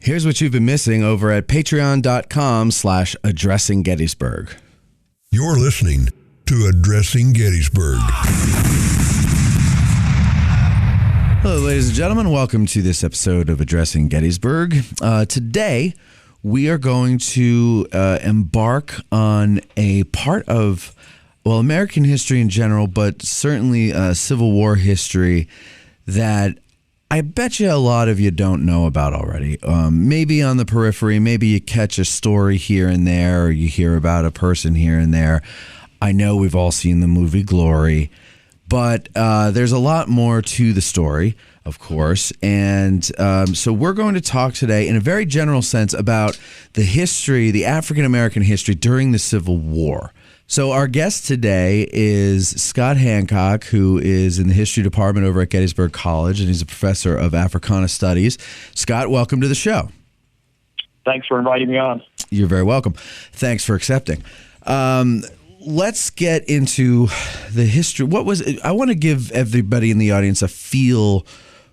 Here's what you've been missing over at patreon.com/Addressing Gettysburg. You're listening to Addressing Gettysburg. Hello, ladies and gentlemen. Welcome to this episode of Addressing Gettysburg. Today, we are going to embark on a part of, well, American history in general, but certainly Civil War history that I bet you a lot of you don't know about already. Maybe on the periphery, maybe you catch a story here and there, or you hear about a person here and there. I know we've all seen the movie Glory, but there's a lot more to the story, of course. And so we're going to talk today in a very general sense about the history, the African-American history during the Civil War. So our guest today is Scott Hancock, who is in the history department over at Gettysburg College, and he's a professor of Africana Studies. Scott, welcome to the show. Thanks for inviting me on. You're very welcome. Thanks for accepting. Let's get into the history. I want to give everybody in the audience a feel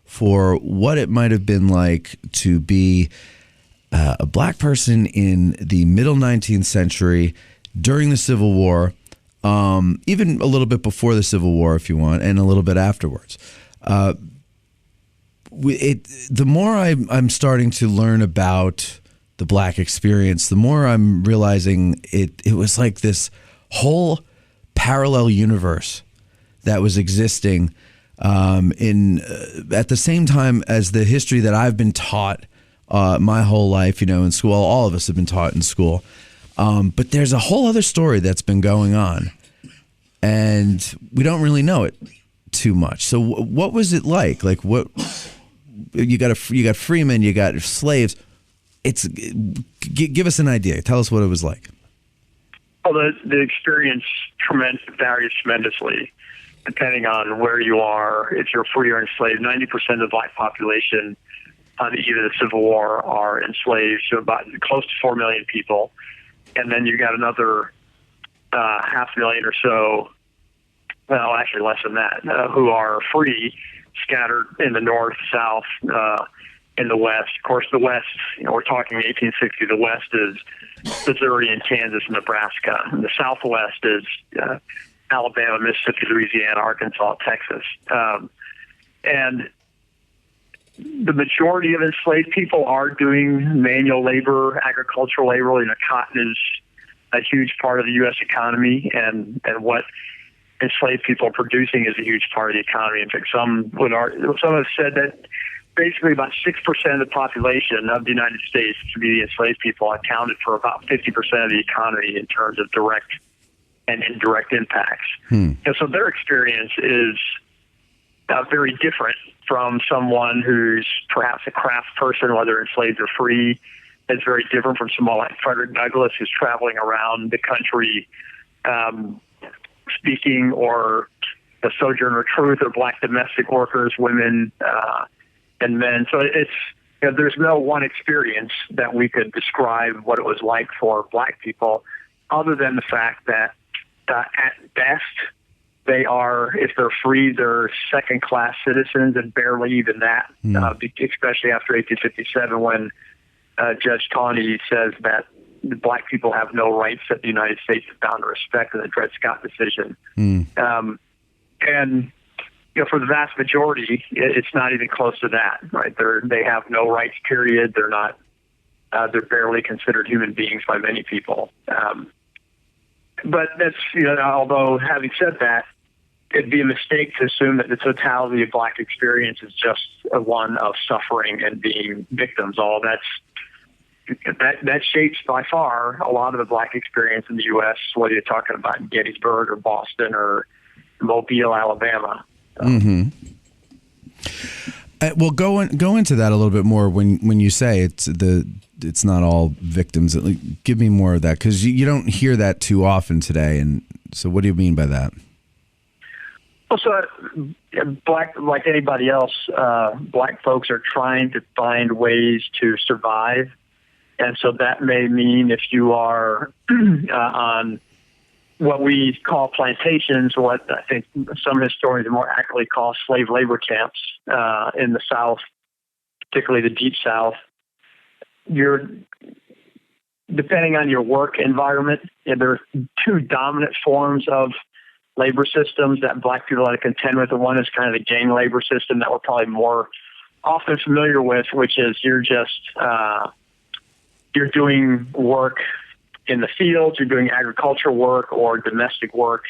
for what it might have been like to be a black person in the middle 19th century during the Civil War, even a little bit before the Civil War, if you want, and a little bit afterwards. The more I'm starting to learn about the black experience, the more I'm realizing it was like this whole parallel universe that was existing at the same time as the history that I've been taught my whole life, in school. All of us have been taught in school. But there's a whole other story that's been going on, and we don't really know it too much. So what was it like? Like, what you got freemen, you got slaves. Give us an idea. Tell us what it was like. Well, the experience varies tremendously depending on where you are. If you're free or enslaved, 90% of the black population on the eve of the Civil War are enslaved, so about close to 4 million people. And then you got another 500,000 or so, well, actually less than that, who are free, scattered in the north, south, in the west. Of course, the west, we're talking 1860, the west is Missouri and Kansas and Nebraska. And the southwest is Alabama, Mississippi, Louisiana, Arkansas, Texas. And the majority of enslaved people are doing manual labor, agricultural labor. Cotton is a huge part of the U.S. economy, and what enslaved people are producing is a huge part of the economy. In fact, some have said that basically about 6% of the population of the United States, to be the enslaved people, accounted for about 50% of the economy in terms of direct and indirect impacts. And so their experience is very different from someone who's perhaps a craft person, whether enslaved or free. It's very different from someone like Frederick Douglass, who's traveling around the country speaking, or the Sojourner Truth, or black domestic workers, women and men. So it's there's no one experience that we could describe what it was like for black people, other than the fact that at best, they are, if they're free, they're second-class citizens, and barely even that, especially after 1857, when Judge Tawney says that the black people have no rights that the United States is bound to respect in the Dred Scott decision. And for the vast majority, it's not even close to that. Right? They have no rights. Period. They're not. They're barely considered human beings by many people. But that's, although having said that, it'd be a mistake to assume that the totality of black experience is just one of suffering and being victims. That shapes by far a lot of the black experience in the U.S., whether you're talking about Gettysburg or Boston or Mobile, Alabama. Well, go into that a little bit more when you say it's not all victims. Give me more of that, because you don't hear that too often today. And so, what do you mean by that? Well, so black, like anybody else, black folks are trying to find ways to survive. And so that may mean if you are on what we call plantations, what I think some historians more accurately call slave labor camps in the South, particularly the Deep South, you're depending on your work environment, there are two dominant forms of labor systems that black people are to contend with. The one is kind of the gang labor system that we're probably more often familiar with, which is you're doing work in the fields, you're doing agriculture work or domestic work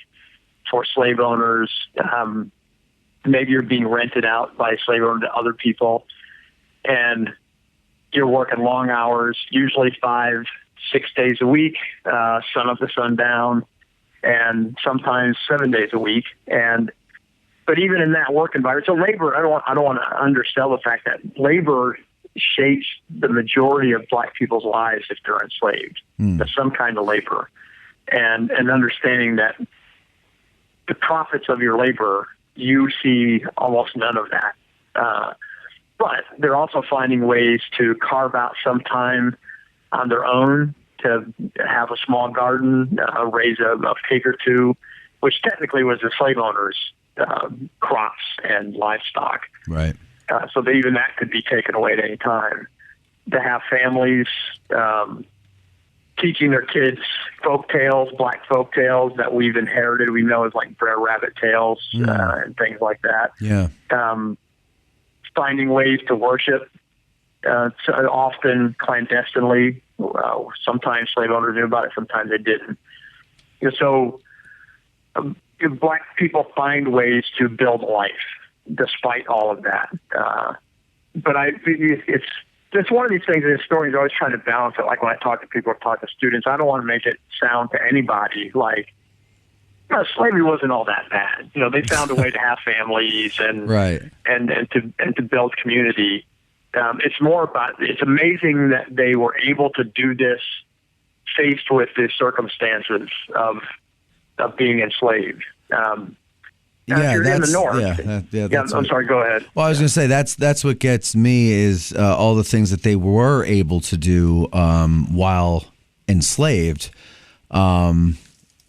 for slave owners. Maybe you're being rented out by a slave owner to other people, and you're working long hours, usually 5-6 days a week, sun up to sundown, and sometimes 7 days a week. But even in that work environment, so labor, I don't want to undersell the fact that labor shapes the majority of black people's lives if they're enslaved. There's some kind of labor, and understanding that the profits of your labor, you see almost none of that. But they're also finding ways to carve out some time on their own to have a small garden, raise a pig or two, which technically was the slave owners' crops and livestock. Right. So that even that could be taken away at any time. To have families teaching their kids folk tales, black folk tales that we've inherited, we know as like Brer Rabbit tales and things like that. Yeah. Finding ways to worship, often clandestinely. Sometimes slave owners knew about it, sometimes they didn't. So black people find ways to build life despite all of that. But it's one of these things that historians always try to balance it. Like when I talk to people or talk to students, I don't want to make it sound to anybody like, slavery wasn't all that bad. They found a way to have families and right. and to build community. It's more about, it's amazing that they were able to do this faced with the circumstances of being enslaved. Yeah, you're in the north. I'm sorry. Go ahead. Well, I was going to say that's what gets me is all the things that they were able to do while enslaved.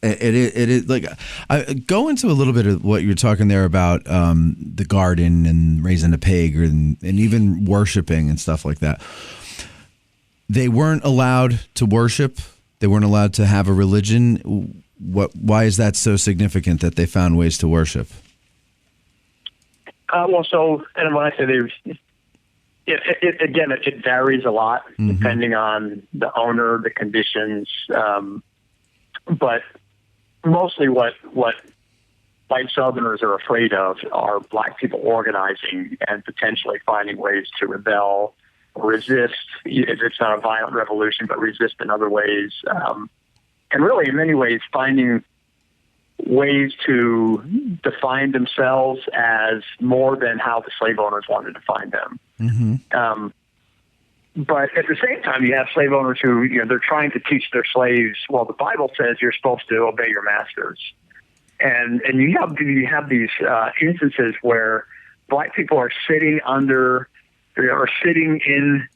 It is like I go into a little bit of what you're talking there about the garden and raising a pig and even worshiping and stuff like that. They weren't allowed to worship. They weren't allowed to have a religion. Why is that so significant that they found ways to worship? And when I say it varies a lot depending on the owner, the conditions, but mostly what white Southerners are afraid of are black people organizing and potentially finding ways to rebel, resist. If it's not a violent revolution, but resist in other ways. And really, in many ways, finding ways to define themselves as more than how the slave owners wanted to define them. But at the same time, you have slave owners who, they're trying to teach their slaves, well, the Bible says you're supposed to obey your masters. And you have these instances where black people are sitting in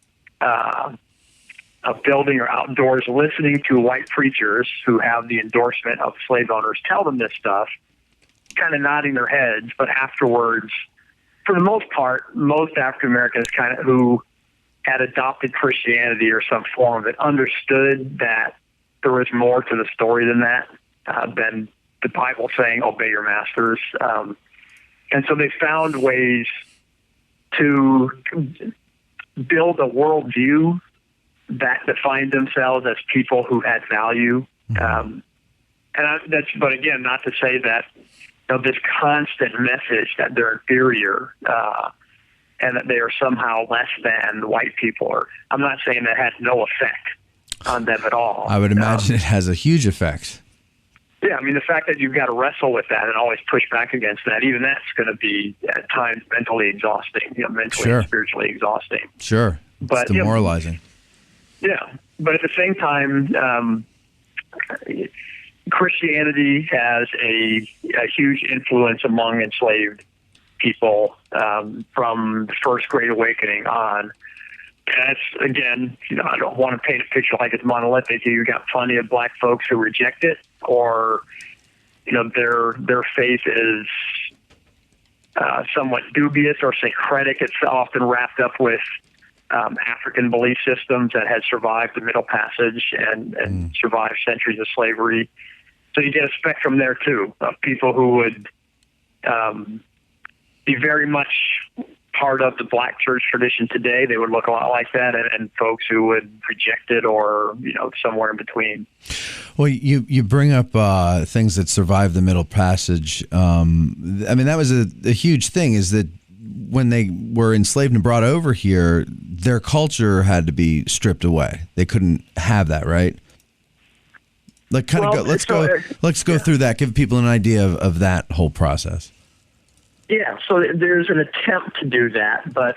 a building or outdoors listening to white preachers who have the endorsement of slave owners tell them this stuff, kind of nodding their heads, but afterwards, for the most part, most African Americans kind of who had adopted Christianity or some form of it understood that there was more to the story than that, than the Bible saying, obey your masters. And so they found ways to build a worldview that defined themselves as people who had value. But again, not to say that this constant message that they're inferior and that they are somehow less than white people. I'm not saying that has no effect on them at all. I would imagine it has a huge effect. Yeah, I mean, the fact that you've got to wrestle with that and always push back against that, even that's going to be at times mentally exhausting, mentally and spiritually exhausting. Sure. But, it's demoralizing. But at the same time, Christianity has a huge influence among enslaved people from the First Great Awakening on. And that's, again, I don't want to paint a picture like it's monolithic. You got plenty of black folks who reject it, or their faith is somewhat dubious or syncretic. It's often wrapped up with African belief systems that had survived the Middle Passage and survived centuries of slavery. So you get a spectrum there too of people who would be very much part of the black church tradition today. They would look a lot like that, and folks who would reject it, or somewhere in between. Well, you bring up things that survived the Middle Passage. I mean, that was a huge thing. Is that when they were enslaved and brought over here, their culture had to be stripped away. They couldn't have that, right? Like, let's go through that. Give people an idea of that whole process. Yeah, so there's an attempt to do that, but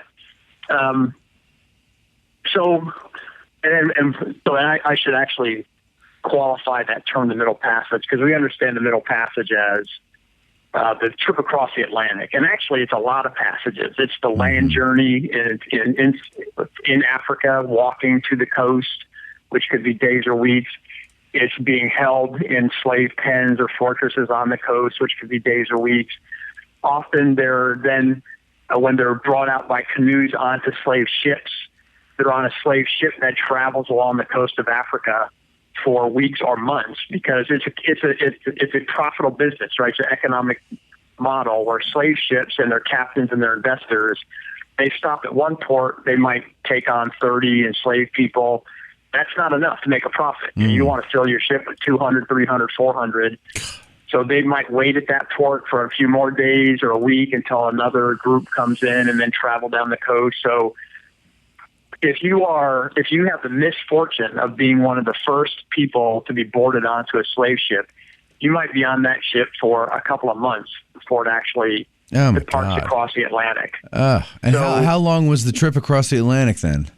I should actually qualify that term, the Middle Passage, because we understand the Middle Passage as the trip across the Atlantic, and actually it's a lot of passages. It's the land journey in Africa, walking to the coast, which could be days or weeks. It's being held in slave pens or fortresses on the coast, which could be days or weeks. Often they're then, when they're brought out by canoes onto slave ships, they're on a slave ship that travels along the coast of Africa for weeks or months, because it's a profitable business, right? It's an economic model where slave ships and their captains and their investors, they stop at one port, they might take on 30 enslaved people. That's not enough to make a profit. You want to fill your ship with 200, 300, 400. So they might wait at that port for a few more days or a week until another group comes in, and then travel down the coast. So if you have the misfortune of being one of the first people to be boarded onto a slave ship, you might be on that ship for a couple of months before it actually departs across the Atlantic. How long was the trip across the Atlantic then?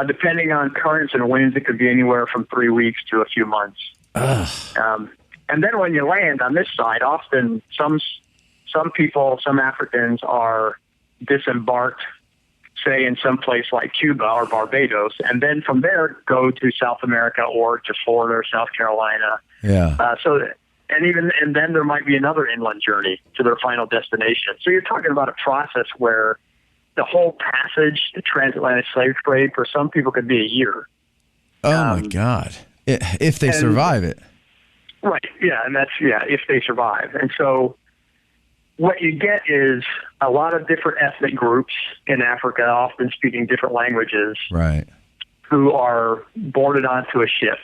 Depending on currents and winds, it could be anywhere from 3 weeks to a few months. And then when you land on this side, often some people, some Africans are disembarked, say in some place like Cuba or Barbados, and then from there go to South America or to Florida or South Carolina. Yeah. And then there might be another inland journey to their final destination. So you're talking about a process where the whole passage, the transatlantic slave trade, for some people could be a year. Oh my God! If they survive it. Right. Yeah, if they survive. And so what you get is a lot of different ethnic groups in Africa, often speaking different languages, right, who are boarded onto a ship.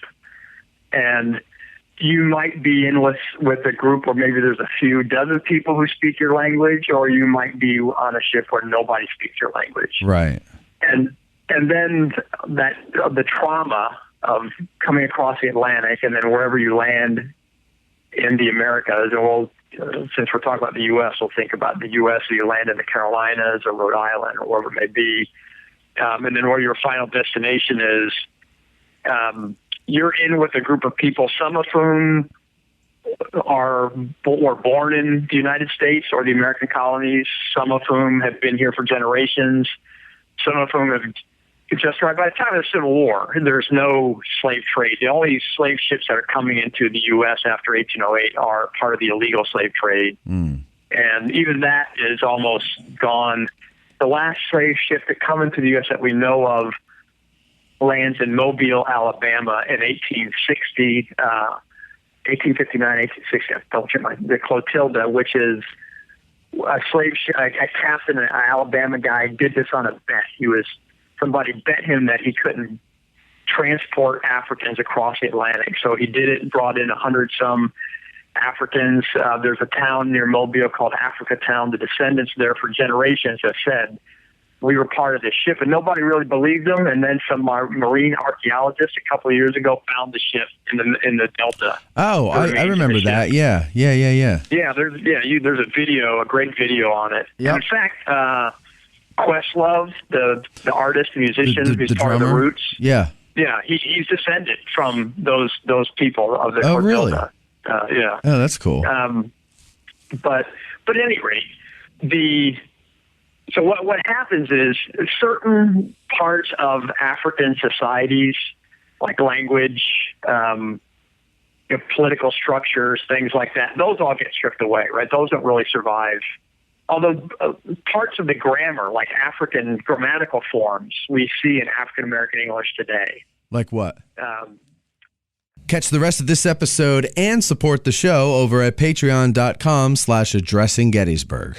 And you might be in with a group where maybe there's a few dozen people who speak your language, or you might be on a ship where nobody speaks your language. Right. And then the trauma of coming across the Atlantic, and then wherever you land in the Americas, and since we're talking about the U.S., we'll think about the U.S. So you land in the Carolinas or Rhode Island or wherever it may be, and then where your final destination is, you're in with a group of people, some of whom were born in the United States or the American colonies, some of whom have been here for generations, some of whom have just arrived. By the time of the Civil War, there's no slave trade. The only slave ships that are coming into the U.S. after 1808 are part of the illegal slave trade. And even that is almost gone. The last slave ship to come into the U.S. that we know of lands in Mobile, Alabama in 1860, 1859, 1860. The Clotilda, which is a slave ship, a captain, an Alabama guy, did this on a bet. Somebody bet him that he couldn't transport Africans across the Atlantic. So he did it and brought in 100-some Africans. There's a town near Mobile called Africa Town. The descendants there for generations have said, we were part of this ship, and nobody really believed them. And then some marine archaeologists a couple of years ago found the ship in the Delta. Oh, I remember that. Yeah. Yeah, there's a video, a great video on it. Yep. In fact, Questlove, the artist, the musician, who's part of the Roots. Yeah, he's descended from those people of the Clotilda. Really? Yeah. Oh, that's cool. But at any rate, so what happens is certain parts of African societies, like language, political structures, things like that, those all get stripped away, right? Those don't really survive although parts of the grammar, like African grammatical forms, we see in African American English today. Like what? Catch the rest of this episode and support the show over at patreon.com/addressinggettysburg.